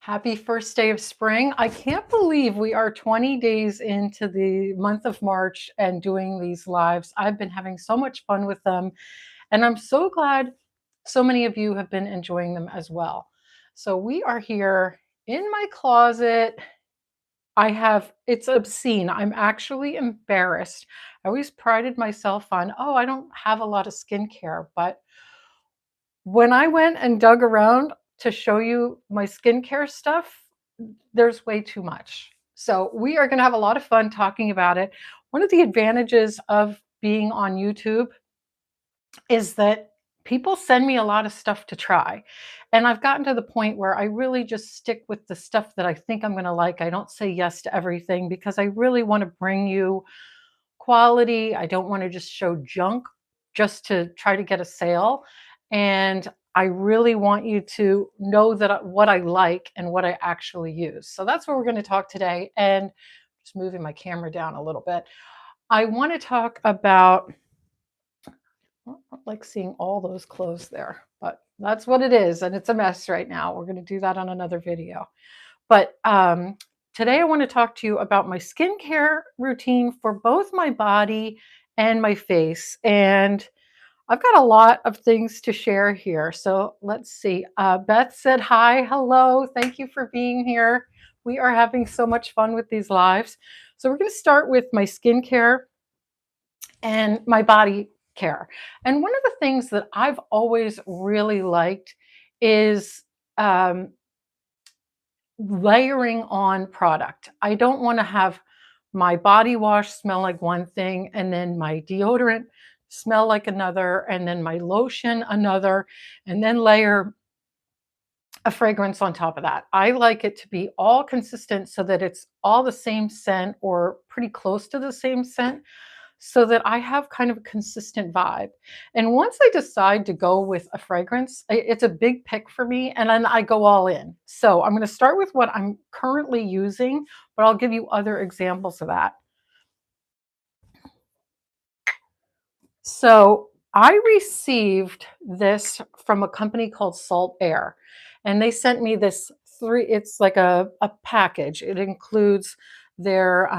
Happy first day of spring. I can't believe we are 20 days into the month of March and doing these lives. I've been having so much fun with them, and I'm so glad so many of you have been enjoying them as well. So we are here in my closet. It's obscene. I'm actually embarrassed. I always prided myself on, oh, I don't have a lot of skincare, but when I went and dug around to show you my skincare stuff, there's way too much. So we are going to have a lot of fun talking about it. One of the advantages of being on YouTube is that people send me a lot of stuff to try. And I've gotten to the point where I really just stick with the stuff that I think I'm going to like. I don't say yes to everything because I really want to bring you quality. I don't want to just show junk just to try to get a sale. And I really want you to know that what I like and what I actually use. So that's what we're going to talk today. And just moving my camera down a little bit. I want to talk about, I don't like seeing all those clothes there, but that's what it is. And it's a mess right now. We're going to do that on another video. But today I want to talk to you about my skincare routine for both my body and my face. And I've got a lot of things to share here. So let's see. Beth said, hi, hello. Thank you for being here. We are having so much fun with these lives. So we're going to start with my skincare and my body care. And one of the things that I've always really liked is layering on product. I don't want to have my body wash smell like one thing and then my deodorant smell like another and then my lotion another and then layer a fragrance on top of that. I like it to be all consistent so that it's all the same scent or pretty close to the same scent so that I have kind of a consistent vibe. And once I decide to go with a fragrance, it's a big pick for me and then I go all in. So I'm going to start with what I'm currently using, but I'll give you other examples of that. So I received this from a company called Salt Air, and they sent me this it's like a package. It includes their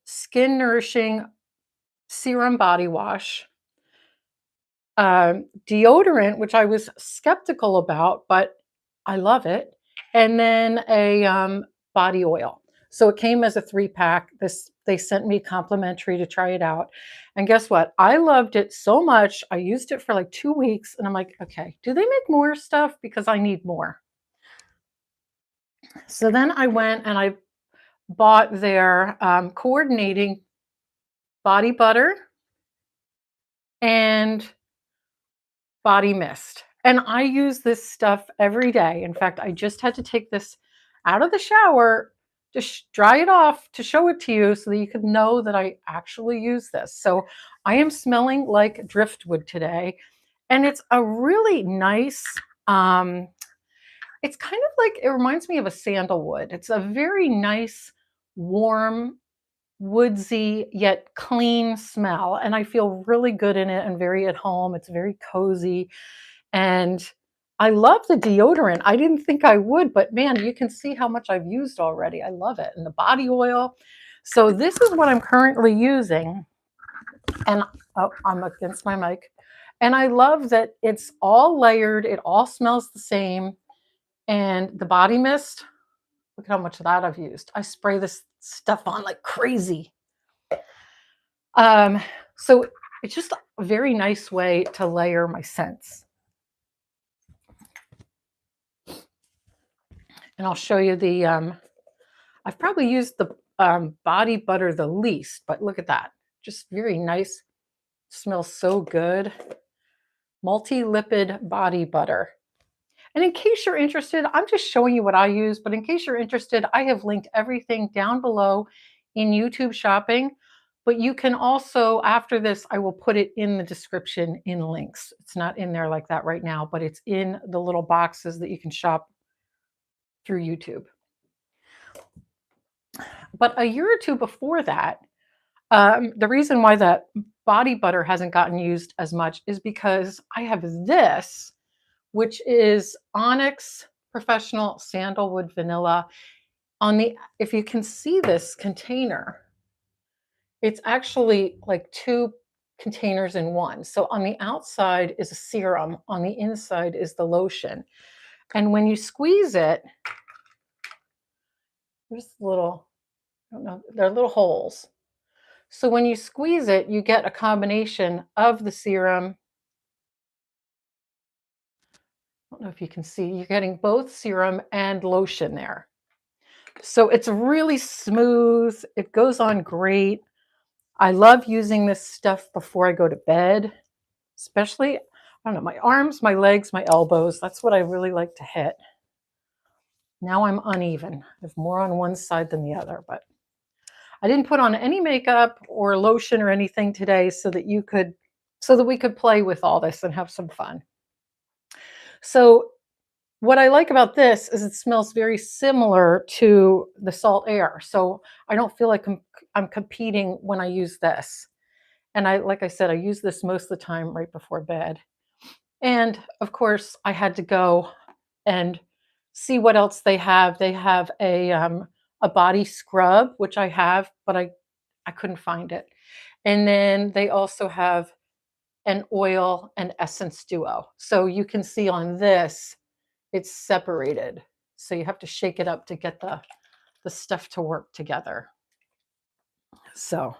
skin nourishing serum body wash, deodorant, which I was skeptical about, but I love it, and then a body oil. So it came as a 3-pack. They sent me complimentary to try it out. And guess what? I loved it so much. I used it for like 2 weeks and I'm like, okay, do they make more stuff? Because I need more. So then I went and I bought their coordinating body butter and body mist. And I use this stuff every day. In fact, I just had to take this out of the shower to dry it off to show it to you so that you could know that I actually use this. So I am smelling like driftwood today. And it's a really nice, it's kind of like, it reminds me of a sandalwood. It's a very nice, warm, woodsy yet clean smell. And I feel really good in it and very at home. It's very cozy. And I love the deodorant. I didn't think I would, but man, you can see how much I've used already. I love it. And the body oil. So this is what I'm currently using. And oh, I'm against my mic. And I love that it's all layered. It all smells the same. And the body mist, look at how much of that I've used. I spray this stuff on like crazy. So it's just a very nice way to layer my scents. And I'll show you the, I've probably used the body butter the least, but look at that. Just very nice. Smells so good. Multi-lipid body butter. And in case you're interested, I'm just showing you what I use, but in case you're interested, I have linked everything down below in YouTube shopping. But you can also, after this, I will put it in the description in links. It's not in there like that right now, but it's in the little boxes that you can shop through YouTube. But a year or two before that, the reason why that body butter hasn't gotten used as much is because I have this, which is onyx Professional Sandalwood Vanilla. On the, if you can see this container, it's actually like two containers in one. So on the outside is a serum, on the inside is the lotion. And when you squeeze it, there's little, I don't know, there are little holes. So when you squeeze it, you get a combination of the serum. I don't know if you can see, you're getting both serum and lotion there. So it's really smooth. It goes on great. I love using this stuff before I go to bed, especially, I don't know, my arms, my legs, my elbows. That's what I really like to hit. Now I'm uneven. I have more on one side than the other, but I didn't put on any makeup or lotion or anything today so that we could play with all this and have some fun. So what I like about this is it smells very similar to the Salt Air. So I don't feel like I'm competing when I use this. And like I said, I use this most of the time right before bed. And of course, I had to go and see what else they have. They have a body scrub, which I have, but I couldn't find it. And then they also have an oil and essence duo. So you can see on this, it's separated. So you have to shake it up to get the stuff to work together. So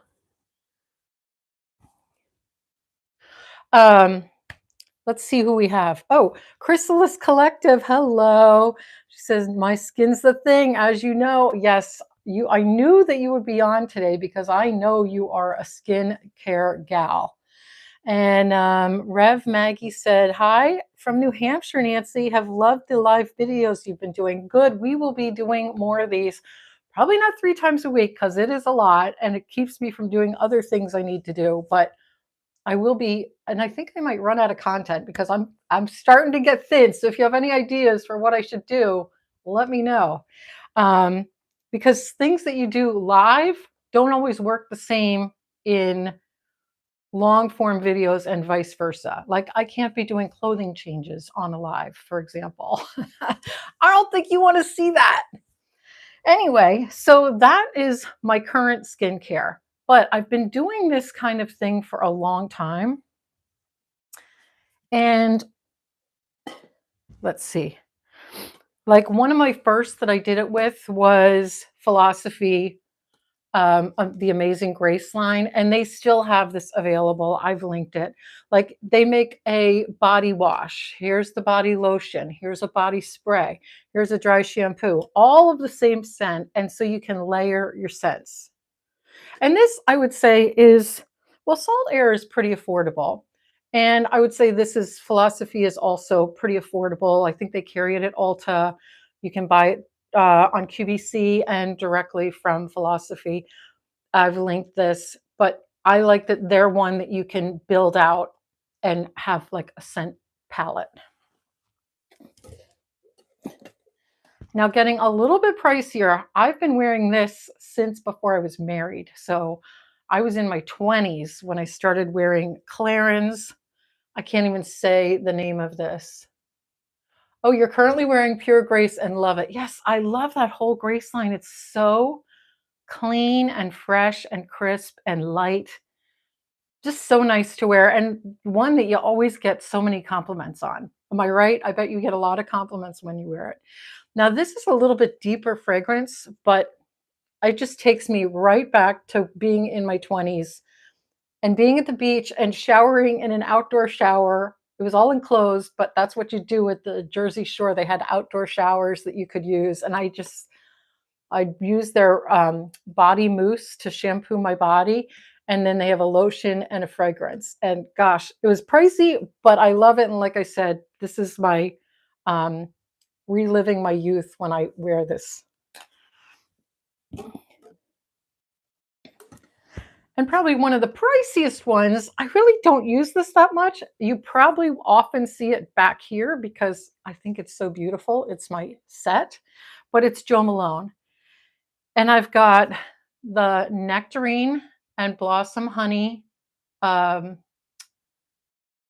let's see who we have. Oh, Chrysalis Collective. Hello. She says, my skin's the thing, as you know. Yes, I knew that you would be on today because I know you are a skin care gal. And Rev Maggie said, hi from New Hampshire, Nancy. Have loved the live videos you've been doing. Good. We will be doing more of these. Probably not 3 times a week because it is a lot and it keeps me from doing other things I need to do. But I will be, and I think I might run out of content because I'm starting to get thin. So if you have any ideas for what I should do, let me know. Because things that you do live don't always work the same in long form videos and vice versa. Like I can't be doing clothing changes on a live, for example. I don't think you want to see that. Anyway, so that is my current skincare. But I've been doing this kind of thing for a long time. And let's see. Like one of my first that I did it with was Philosophy, the Amazing Grace line, and they still have this available. I've linked it. Like they make a body wash. Here's the body lotion. Here's a body spray. Here's a dry shampoo. All of the same scent, and so you can layer your scents. And this, I would say, is, well, Salt Air is pretty affordable. And I would say this is, Philosophy is also pretty affordable. I think they carry it at Ulta. You can buy it on QVC and directly from Philosophy. I've linked this, but I like that they're one that you can build out and have like a scent palette. Now, getting a little bit pricier, I've been wearing this since before I was married. So I was in my 20s when I started wearing Clarins. I can't even say the name of this. Oh, you're currently wearing Pure Grace and love it. Yes, I love that whole Grace line. It's so clean and fresh and crisp and light. Just so nice to wear, and one that you always get so many compliments on. Am I right? I bet you get a lot of compliments when you wear it. Now, this is a little bit deeper fragrance, but it just takes me right back to being in my 20s and being at the beach and showering in an outdoor shower. It was all enclosed, but that's what you do at the Jersey Shore. They had outdoor showers that you could use, and I used their body mousse to shampoo my body. And then they have a lotion and a fragrance. And gosh, it was pricey, but I love it. And like I said, this is my reliving my youth when I wear this. And probably one of the priciest ones, I really don't use this that much. You probably often see it back here because I think it's so beautiful. It's my set, but it's Jo Malone. And I've got the Nectarine and Blossom Honey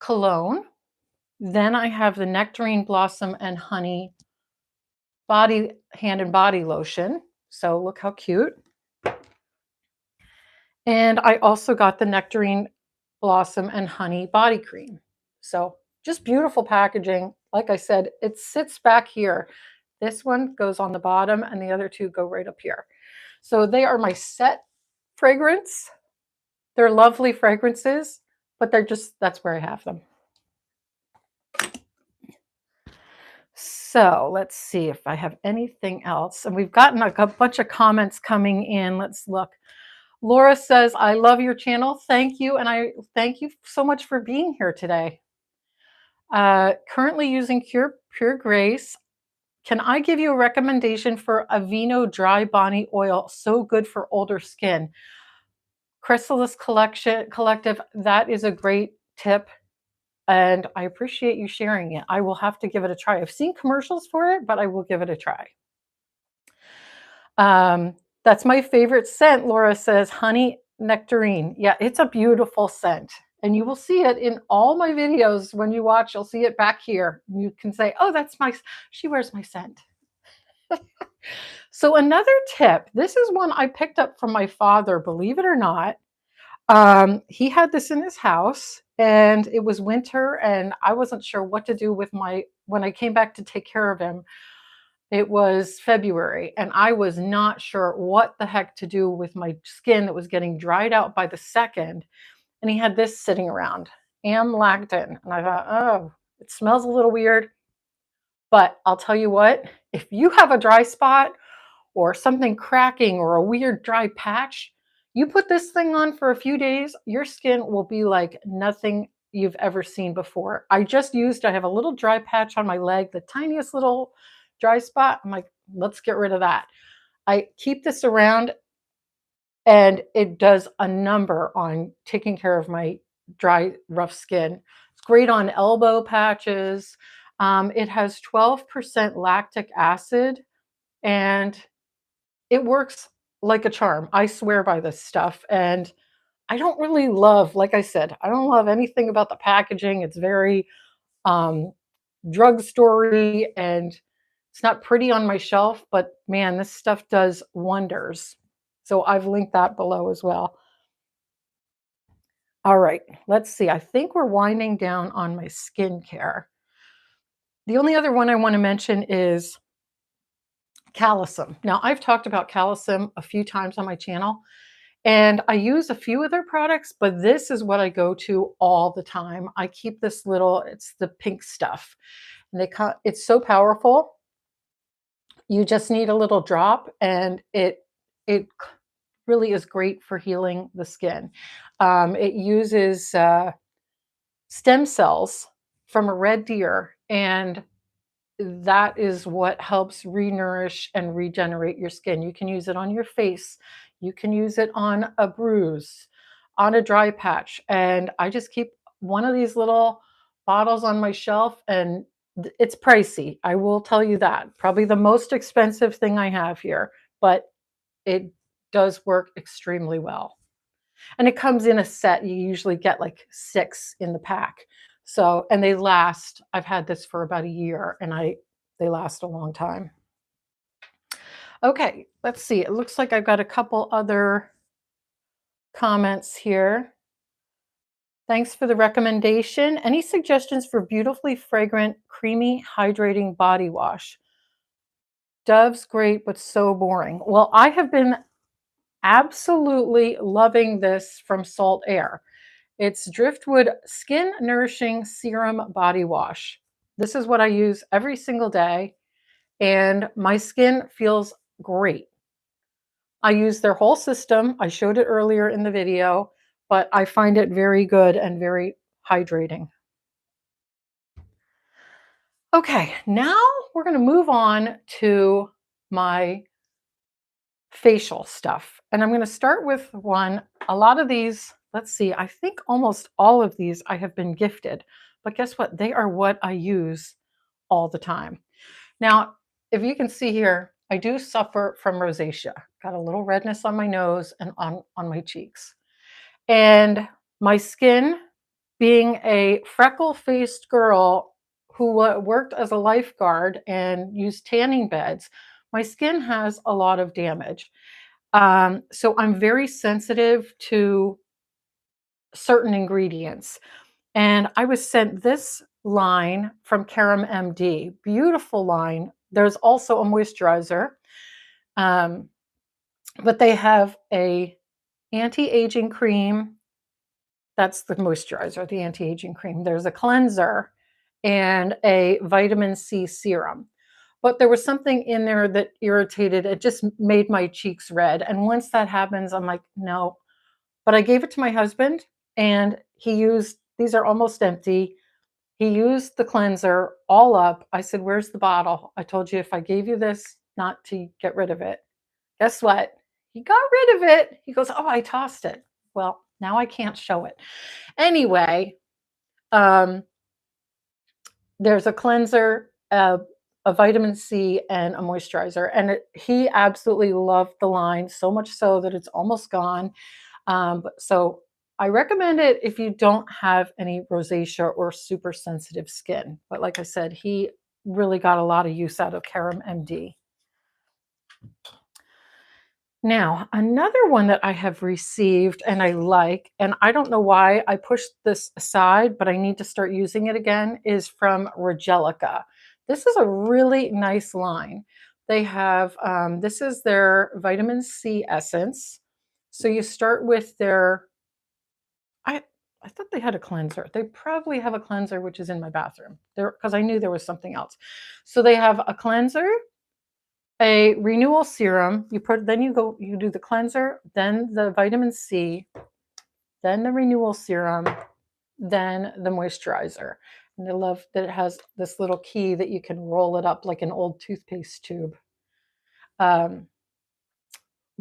cologne. Then I have the Nectarine Blossom and Honey hand and body lotion. So look how cute. And I also got the Nectarine Blossom and Honey body cream. So just beautiful packaging. Like I said, it sits back here. This one goes on the bottom and the other two go right up here. So they are my set fragrance. They're lovely fragrances, but that's where I have them. So let's see if I have anything else. And we've gotten a bunch of comments coming in. Let's look. Laura says, I love your channel. Thank you. And I thank you so much for being here today. Currently using Pure Grace. Can I give you a recommendation for Aveeno Dry Body Oil? So good for older skin. Chrysalis Collective, that is a great tip. And I appreciate you sharing it. I will have to give it a try. I've seen commercials for it, but I will give it a try. That's my favorite scent, Laura says, honey nectarine. Yeah, it's a beautiful scent. And you will see it in all my videos. When you watch, you'll see it back here. You can say, oh, she wears my scent. So another tip, this is one I picked up from my father, believe it or not. He had this in his house and it was winter and I wasn't sure what to do with when I came back to take care of him. It was February and I was not sure what the heck to do with my skin that was getting dried out by the second. And he had this sitting around, amlactin. And I thought, oh, it smells a little weird. But I'll tell you what, if you have a dry spot or something cracking or a weird dry patch, you put this thing on for a few days, your skin will be like nothing you've ever seen before. I have a little dry patch on my leg, the tiniest little dry spot. I'm like, let's get rid of that. I keep this around and it does a number on taking care of my dry, rough skin. It's great on elbow patches. It has 12% lactic acid and it works like a charm. I swear by this stuff. And I don't really love, like I said, I don't love anything about the packaging. It's very drugstore-y and it's not pretty on my shelf, but man, this stuff does wonders. So I've linked that below as well. All right, let's see. I think we're winding down on my skincare. The only other one I want to mention is Calcium. Now, I've talked about Calcium a few times on my channel, and I use a few of their products, but this is what I go to all the time. I keep this it's the pink stuff. And it's so powerful. You just need a little drop, and it really is great for healing the skin. It uses stem cells from a red deer, and that is what helps renourish and regenerate your skin. You can use it on your face. You can use it on a bruise, on a dry patch. And I just keep one of these little bottles on my shelf, and it's pricey. I will tell you that. Probably the most expensive thing I have here, but it does work extremely well. And it comes in a set. You usually get like 6 in the pack. So, and they last. I've had this for about a year and they last a long time. Okay, let's see. It looks like I've got a couple other comments here. Thanks for the recommendation. Any suggestions for beautifully fragrant, creamy, hydrating body wash? Dove's great, but so boring. Well, I have been absolutely loving this from Salt Air. It's Driftwood Skin Nourishing Serum Body Wash. This is what I use every single day, and my skin feels great. I use their whole system. I showed it earlier in the video, but I find it very good and very hydrating. Okay, now we're going to move on to my facial stuff. And I'm going to start with one. A lot of these, let's see, I think almost all of these I have been gifted. But guess what? They are what I use all the time. Now, if you can see here, I do suffer from rosacea. Got a little redness on my nose and on my cheeks. And my skin, being a freckle-faced girl who worked as a lifeguard and used tanning beds, my skin has a lot of damage. So I'm very sensitive to certain ingredients. And I was sent this line from Karam MD, beautiful line. There's also a moisturizer, um, but they have a anti-aging cream. That's the moisturizer, the anti-aging cream. There's a cleanser and a vitamin C serum. But there was something in there that irritated, it just made my cheeks red. And once that happens, I'm like, no. But I gave it to my husband and he used, these are almost empty. He used the cleanser all up. I said, where's the bottle? I told you if I gave you this, not to get rid of it. Guess what? He got rid of it. He goes, oh, I tossed it. Well, now I can't show it. Anyway, um, there's a cleanser, a vitamin C, and a moisturizer. And he absolutely loved the line, so much so that it's almost gone. So I recommend it if you don't have any rosacea or super sensitive skin. But like I said, he really got a lot of use out of Karam MD. Now, another one that I have received and I like, and I don't know why I pushed this aside, but I need to start using it again, is from Regelica. This is a really nice line. They have, this is their vitamin C essence. So you start with their, I, I thought they had a cleanser. They probably have a cleanser, which is in my bathroom there because I knew there was something else. So they have a cleanser, a renewal serum. Then you do the cleanser, then the vitamin C, then the renewal serum, then the moisturizer. And I love that it has this little key that you can roll it up like an old toothpaste tube.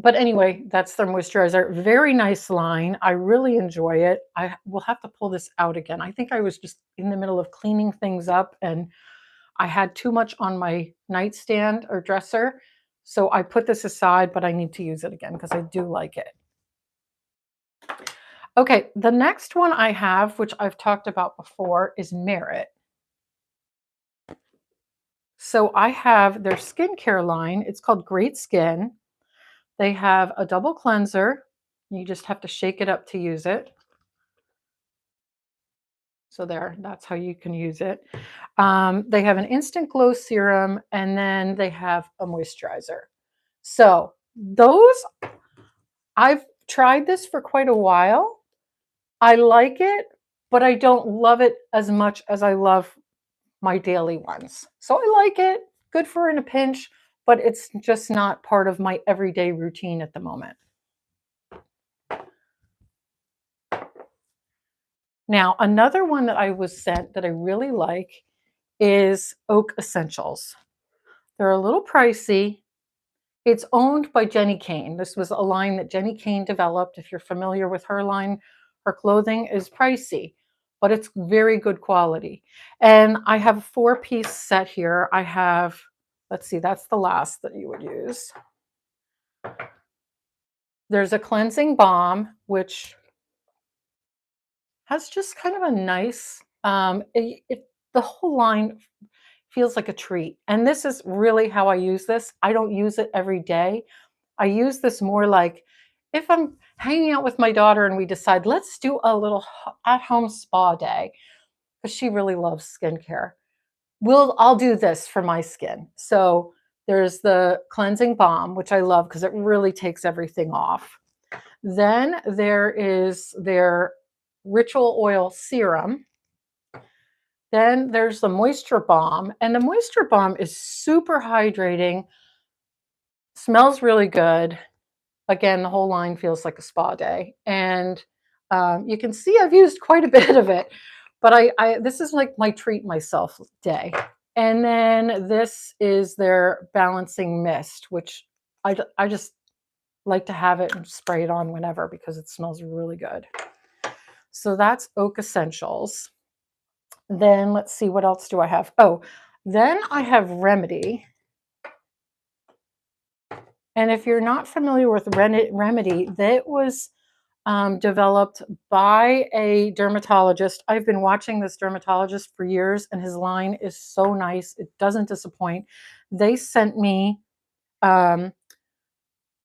But anyway, that's their moisturizer. Very nice line. I really enjoy it. I will have to pull this out again. I think I was just in the middle of cleaning things up and I had too much on my nightstand or dresser. So I put this aside, but I need to use it again because I do like it. Okay, the next one I have, which I've talked about before, is Merit. So I have their skincare line. It's called Great Skin. They have a double cleanser. You just have to shake it up to use it. So there, that's how you can use it. They have an instant glow serum, and then they have a moisturizer. So those, I've tried this for quite a while. I like it, but I don't love it as much as I love my daily ones. So I like it, good for in a pinch, but it's just not part of my everyday routine at the moment. Now, another one that I was sent that I really like is Oak Essentials. They're a little pricey. It's owned by Jenny Kane. This was a line that Jenny Kane developed. If you're familiar with her line, her clothing is pricey, but it's very good quality. And I have a 4-piece set here. I have, let's see, that's the last that you would use. There's a cleansing balm, which has just kind of a nice, the whole line feels like a treat. And this is really how I use this. I don't use it every day. I use this more like if I'm hanging out with my daughter and we decide, let's do a little at-home spa day, because she really loves skincare. I'll do this for my skin. So there's the cleansing balm, which I love because it really takes everything off. Then there is their ritual oil serum. Then there's the moisture balm, and the moisture balm is super hydrating, smells really good. Again, the whole line feels like a spa day. And you can see I've used quite a bit of it, but this is like my treat myself day. And then this is their balancing mist, which I just like to have it and spray it on whenever because it smells really good. So that's Oak Essentials. Then let's see, what else do I have? Oh, then I have Remedy. And if you're not familiar with Remedy, that was developed by a dermatologist. I've been watching this dermatologist for years, and his line is so nice. It doesn't disappoint. They sent me um,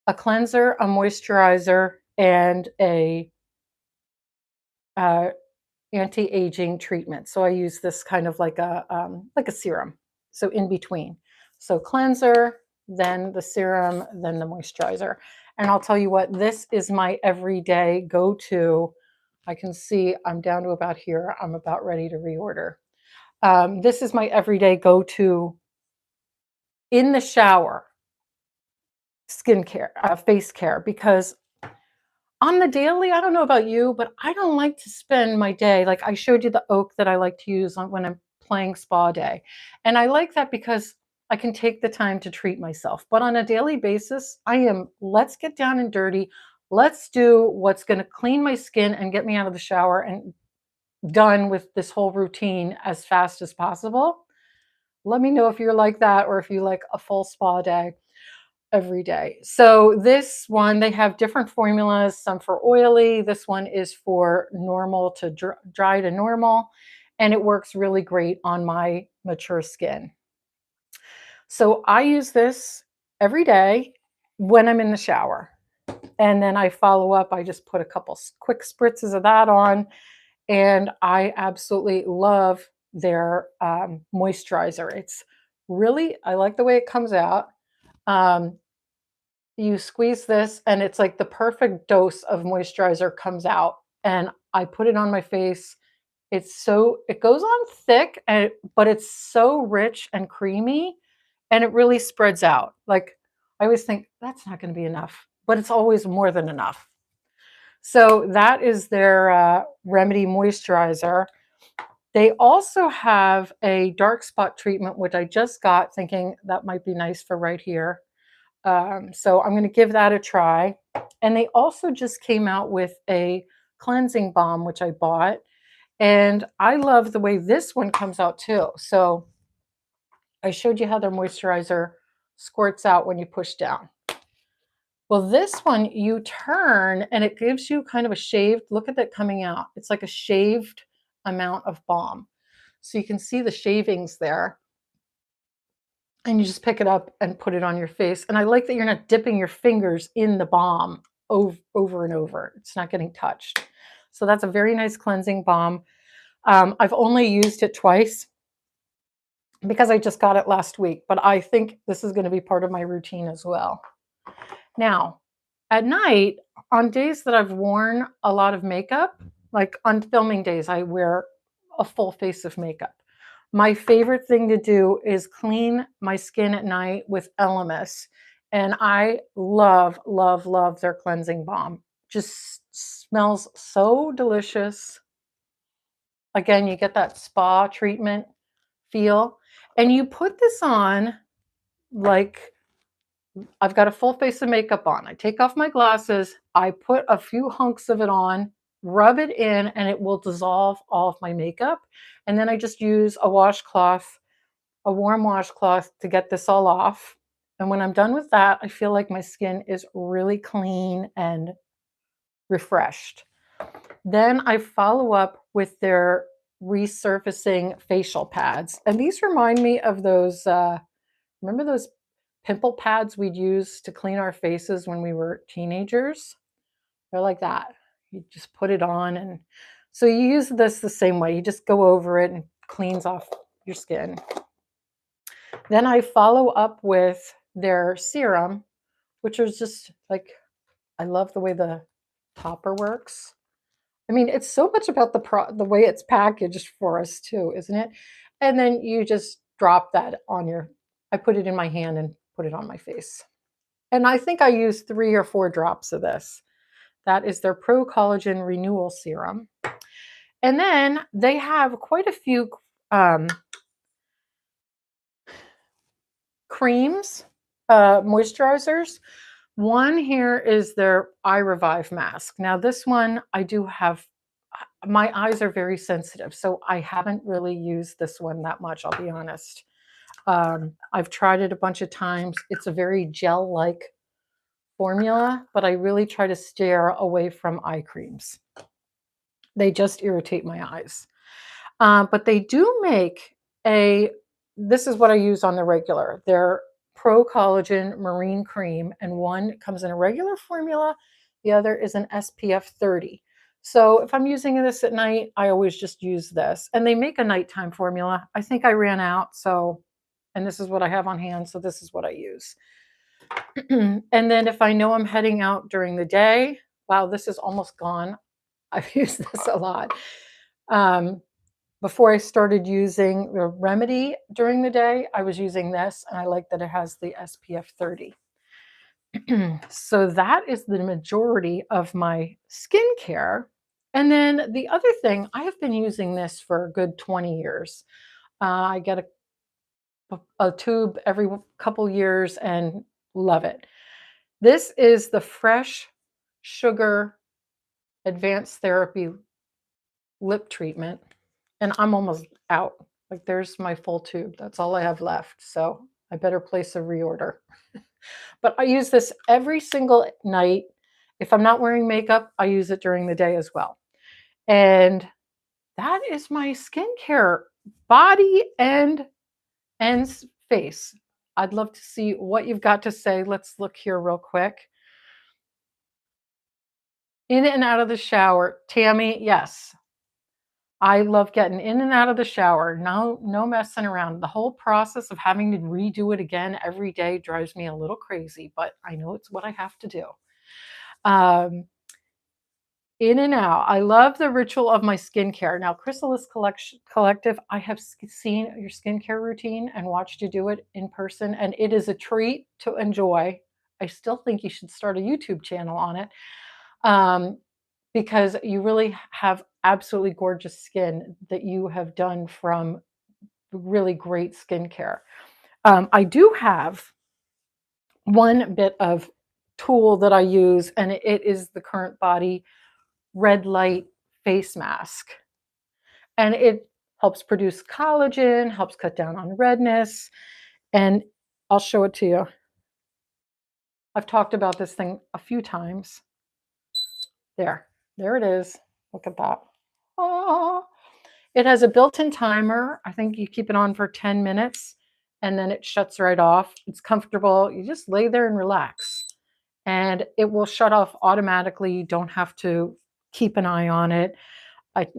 a cleanser, a moisturizer, and a uh, anti-aging treatment. So I use this kind of like a serum. So in between. So cleanser, then the serum, then the moisturizer. And I'll tell you what, this is my everyday go-to. I can see I'm down to about here. I'm about ready to reorder. This is my everyday go-to in the shower skincare, face care, because on the daily, I don't know about you, but I don't like to spend my day like I showed you the oak that I like to use when I'm playing spa day. And I like that because I can take the time to treat myself. But on a daily basis, let's get down and dirty. Let's do what's going to clean my skin and get me out of the shower and done with this whole routine as fast as possible. Let me know if you're like that or if you like a full spa day every day. So this one, they have different formulas, some for oily. This one is for normal to dry to normal, and it works really great on my mature skin. So I use this every day when I'm in the shower. And then I follow up, I just put a couple quick spritzes of that on, and I absolutely love their moisturizer. It's really, I like the way it comes out. Um, you squeeze this and it's like the perfect dose of moisturizer comes out, and I put it on my face. It goes on thick, but it's so rich and creamy, and it really spreads out. Like I always think that's not going to be enough, but it's always more than enough. So that is their Remedy moisturizer. They also have a dark spot treatment, which I just got thinking that might be nice for right here. So I'm going to give that a try. And they also just came out with a cleansing balm, which I bought. And I love the way this one comes out too. So I showed you how their moisturizer squirts out when you push down. Well, this one you turn and it gives you kind of a shaved, look at that coming out. It's like a shaved amount of balm. So you can see the shavings there. And you just pick it up and put it on your face. And I like that you're not dipping your fingers in the balm over and over. It's not getting touched. So that's a very nice cleansing balm. I've only used it twice because I just got it last week, but I think this is going to be part of my routine as well. Now, at night, on days that I've worn a lot of makeup, like on filming days, I wear a full face of makeup. My favorite thing to do is clean my skin at night with Elemis. And I love, love, love their cleansing balm. Just smells so delicious. Again, you get that spa treatment feel. And you put this on like I've got a full face of makeup on. I take off my glasses. I put a few hunks of it on, rub it in, and it will dissolve all of my makeup. And then I just use a washcloth, a warm washcloth to get this all off. And when I'm done with that, I feel like my skin is really clean and refreshed. Then I follow up with their resurfacing facial pads. And these remind me of those, remember those pimple pads we'd use to clean our faces when we were teenagers? They're like that. You just put it on, and so you use this the same way. You just go over it and it cleans off your skin. Then I follow up with their serum, which is just like, I love the way the topper works. I mean, it's so much about the way it's packaged for us too, isn't it? And then you just drop that on I put it in my hand and put it on my face. And I think I used 3 or 4 drops of this. That is their Pro Collagen Renewal Serum. And then they have quite a few creams, moisturizers. One here is their Eye Revive Mask. Now this one I do have, my eyes are very sensitive, so I haven't really used this one that much, I'll be honest. I've tried it a bunch of times. It's a very gel-like formula, but I really try to steer away from eye creams. They just irritate my eyes. But they do make a, this is what I use on the regular. They're Pro Collagen Marine Cream, and one comes in a regular formula, the other is an SPF 30. So if I'm using this at night, I always just use this. And they make a nighttime formula. I think I ran out, so, and this is what I have on hand, so this is what I use. And then if I know I'm heading out during the day, wow, this is almost gone. I've used this a lot. Before I started using the Remedy during the day, I was using this, and I like that it has the SPF 30. So that is the majority of my skincare. And then the other thing, I have been using this for a good 20 years. I get a tube every couple years and love it. This is the Fresh Sugar Advanced Therapy Lip Treatment, and I'm almost out. Like, there's my full tube. That's all I have left. So I better place a reorder. But I use this every single night. If I'm not wearing makeup, I use it during the day as well. And that is my skincare, body and face. I'd love to see what you've got to say. Let's look here real quick. In and out of the shower. Tammy, yes. I love getting in and out of the shower. No messing around. The whole process of having to redo it again every day drives me a little crazy, but I know it's what I have to do. Um, in and out. I love the ritual of my skincare. Now, Chrysalis Collective, I have seen your skincare routine and watched you do it in person, and it is a treat to enjoy. I still think you should start a YouTube channel on it. Because you really have absolutely gorgeous skin that you have done from really great skincare. I do have one bit of tool that I use, and it is the Current Body Red Light Face Mask. And it helps produce collagen, helps cut down on redness, and I'll show it to you. I've talked about this thing a few times. There it is. Look at that. Oh, it has a built-in timer. I think you keep it on for 10 minutes and then it shuts right off. It's comfortable. You just lay there and relax, and it will shut off automatically. You don't have to keep an eye on it.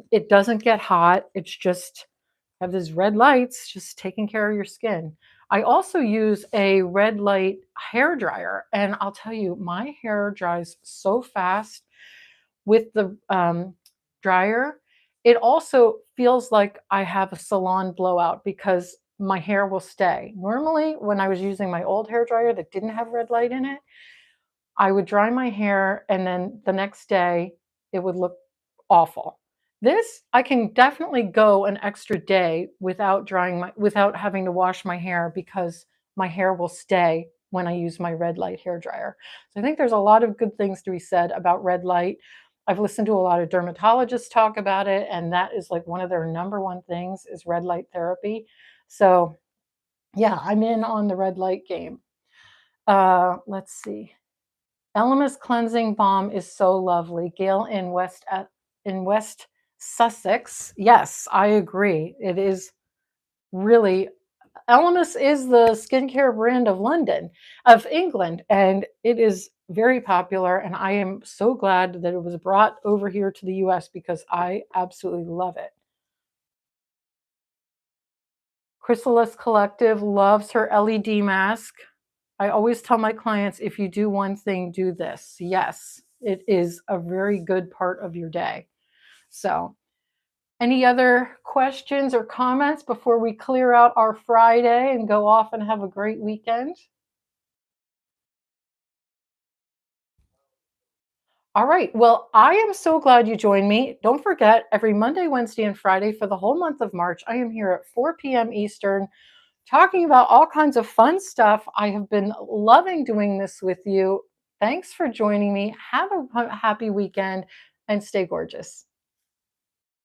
It doesn't get hot. It's just have these red lights just taking care of your skin. I also use a red light hair dryer, and I'll tell you, my hair dries so fast with the dryer. It also feels like I have a salon blowout because my hair will stay. Normally, when I was using my old hair dryer that didn't have red light in it, I would dry my hair and then the next day it would look awful. This, I can definitely go an extra day without without having to wash my hair because my hair will stay when I use my red light hair dryer. So I think there's a lot of good things to be said about red light. I've listened to a lot of dermatologists talk about it, and that is like one of their number one things is red light therapy. So yeah, I'm in on the red light game. Let's see. Elemis cleansing balm is so lovely. Gail in West Sussex. Yes, I agree. It is really, Elemis is the skincare brand of England, and it is very popular. And I am so glad that it was brought over here to the US because I absolutely love it. Chrysalis Collective loves her LED mask. I always tell my clients, if you do one thing, do this. Yes, it is a very good part of your day. So, any other questions or comments before we clear out our Friday and go off and have a great weekend? All right. Well, I am so glad you joined me. Don't forget, every Monday, Wednesday, and Friday for the whole month of March, I am here at 4 p.m. Eastern talking about all kinds of fun stuff. I have been loving doing this with you. Thanks for joining me. Have a happy weekend and stay gorgeous.